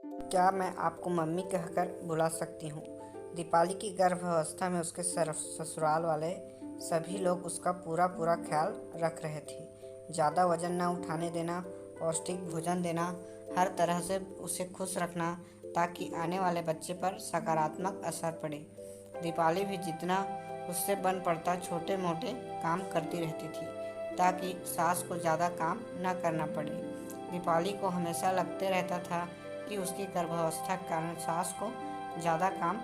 क्या मैं आपको मम्मी कहकर बुला सकती हूँ? दीपाली की गर्भावस्था में उसके ससुराल वाले सभी लोग उसका पूरा पूरा ख्याल रख रहे थे। ज़्यादा वजन न उठाने देना, पौष्टिक भोजन देना, हर तरह से उसे खुश रखना ताकि आने वाले बच्चे पर सकारात्मक असर पड़े। दीपाली भी जितना उससे बन पड़ता छोटे मोटे काम करती रहती थी ताकि सास को ज़्यादा काम न करना पड़े। दीपाली को हमेशा लगते रहता था कि उसकी गर्भावस्था के कारण सास को ज़्यादा काम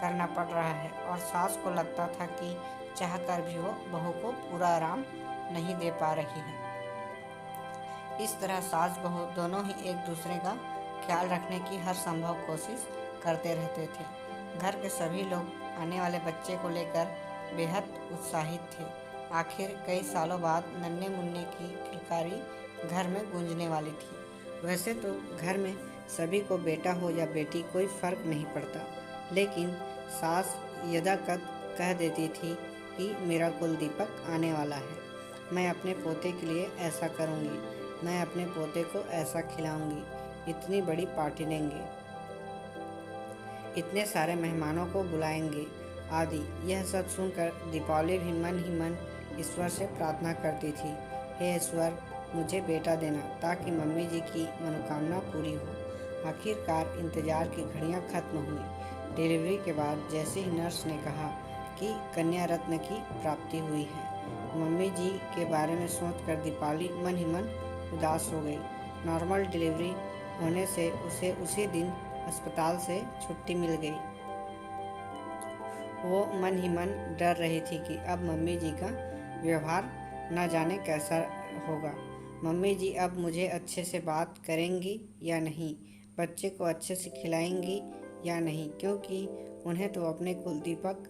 करना पड़ रहा है और सास को लगता था कि चाहकर भी वो बहू को पूरा आराम नहीं दे पा रही है। इस तरह सास बहू दोनों ही एक दूसरे का ख्याल रखने की हर संभव कोशिश करते रहते थे। घर के सभी लोग आने वाले बच्चे को लेकर बेहद उत्साहित थे। आखिर कई सालों बाद नन्हे मुन्ने की किलकारी घर में गूंजने वाली थी। वैसे तो घर में सभी को बेटा हो या बेटी कोई फर्क नहीं पड़ता, लेकिन सास यदाकथ कह देती थी कि मेरा कुल दीपक आने वाला है। मैं अपने पोते के लिए ऐसा करूँगी, मैं अपने पोते को ऐसा खिलाऊंगी, इतनी बड़ी पार्टी देंगे, इतने सारे मेहमानों को बुलाएंगे आदि। यह सब सुनकर दीपावली भी मन ही मन ईश्वर से प्रार्थना करती थी, हे ईश्वर मुझे बेटा देना ताकि मम्मी जी की मनोकामना पूरी हो। आखिरकार इंतजार की घड़ियां खत्म हुई। डिलीवरी के बाद जैसे ही नर्स ने कहा कि कन्या रत्न की प्राप्ति हुई है, मम्मी जी के बारे में सोचकर दीपाली मन ही मन उदास हो गई। नॉर्मल डिलीवरी होने से उसे उसी दिन अस्पताल से छुट्टी मिल गई। वो मन ही मन डर रही थी कि अब मम्मी जी का व्यवहार न जाने कैसा होगा। मम्मी जी अब मुझे अच्छे से बात करेंगी या नहीं, बच्चे को अच्छे से खिलाएंगी या नहीं, क्योंकि उन्हें तो अपने कुल दीपक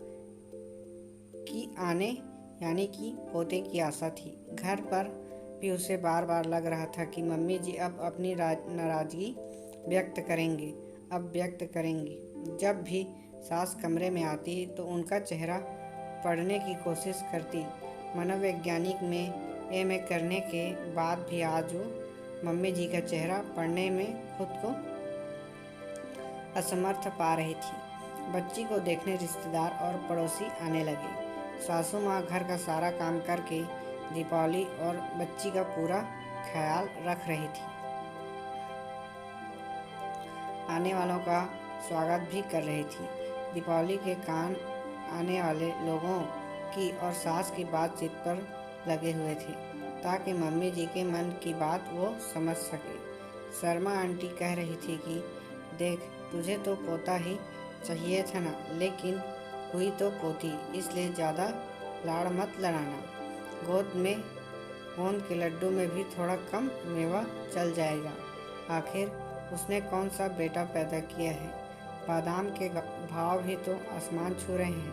की आने यानी कि पोते की आशा थी। घर पर भी उसे बार बार लग रहा था कि मम्मी जी अब अपनी नाराज़गी व्यक्त करेंगी। जब भी सास कमरे में आती तो उनका चेहरा पढ़ने की कोशिश करती। मनोवैज्ञानिक में एमए करने के बाद भी आज वो मम्मी जी का चेहरा पढ़ने में खुद को असमर्थ पा रही थी। बच्ची को देखने रिश्तेदार और पड़ोसी आने लगे। सासू माँ घर का सारा काम करके दीपावली और बच्ची का पूरा ख्याल रख रही थी। आने वालों का स्वागत भी कर रही थी। दीपावली के कान आने वाले लोगों की और सास की बातचीत पर लगे हुए थे ताकि मम्मी जी के मन की बात वो समझ सके। शर्मा आंटी कह रही थी कि देख, तुझे तो पोता ही चाहिए था ना, लेकिन हुई तो पोती, इसलिए ज़्यादा लाड़ मत लड़ाना। गोद में गोंद के लड्डू में भी थोड़ा कम मेवा चल जाएगा। आखिर उसने कौन सा बेटा पैदा किया है। बादाम के भाव भी तो आसमान छू रहे हैं।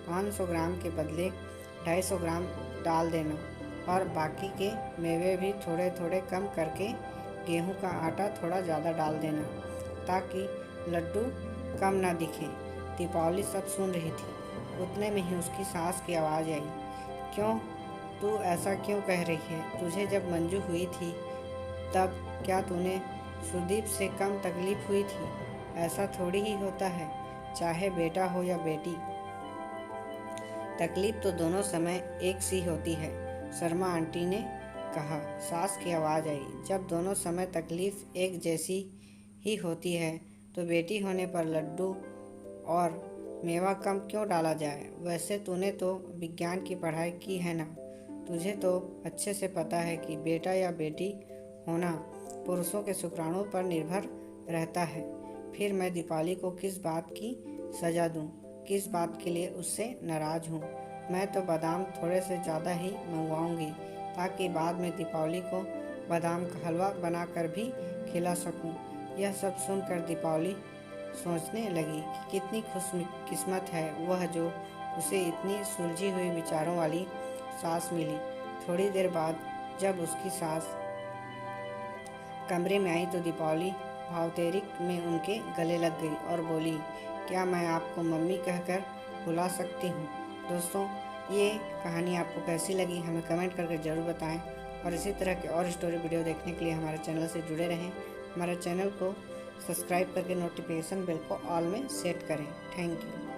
500 ग्राम के बदले 250 ग्राम डाल देना और बाकी के मेवे भी थोड़े थोड़े कम करके गेहूं का आटा थोड़ा ज़्यादा डाल देना ताकि लड्डू कम ना दिखे। दीपावली सब सुन रही थी। उतने में ही उसकी सास की आवाज़ आई, क्यों, तू ऐसा क्यों कह रही है? तुझे जब मंजू हुई थी तब क्या तूने सुदीप से कम तकलीफ हुई थी? ऐसा थोड़ी ही होता है, चाहे बेटा हो या बेटी, तकलीफ तो दोनों समय एक सी होती है, शर्मा आंटी ने कहा। सास की आवाज़ आई, जब दोनों समय तकलीफ एक जैसी ही होती है तो बेटी होने पर लड्डू और मेवा कम क्यों डाला जाए? वैसे तूने तो विज्ञान की पढ़ाई की है ना, तुझे तो अच्छे से पता है कि बेटा या बेटी होना पुरुषों के शुक्राणु पर निर्भर रहता है। फिर मैं दीपाली को किस बात की सज़ा दूं? किस बात के लिए उससे नाराज़ हूँ? मैं तो बादाम थोड़े से ज़्यादा ही मंगवाऊंगी ताकि बाद में दीपावली को बादाम का हलवा बनाकर भी खिला सकूं। यह सब सुनकर दीपावली सोचने लगी कि कितनी खुशकिस्मत है वह जो उसे इतनी सुलझी हुई विचारों वाली सास मिली। थोड़ी देर बाद जब उसकी सास कमरे में आई तो दीपावली भावतेरिक में उनके गले लग गई और बोली, क्या मैं आपको मम्मी कहकर बुला सकती हूँ? दोस्तों, ये कहानी आपको कैसी लगी हमें कमेंट करके ज़रूर बताएं और इसी तरह के और स्टोरी वीडियो देखने के लिए हमारे चैनल से जुड़े रहें। हमारे चैनल को सब्सक्राइब करके नोटिफिकेशन बेल को ऑल में सेट करें। Thank you.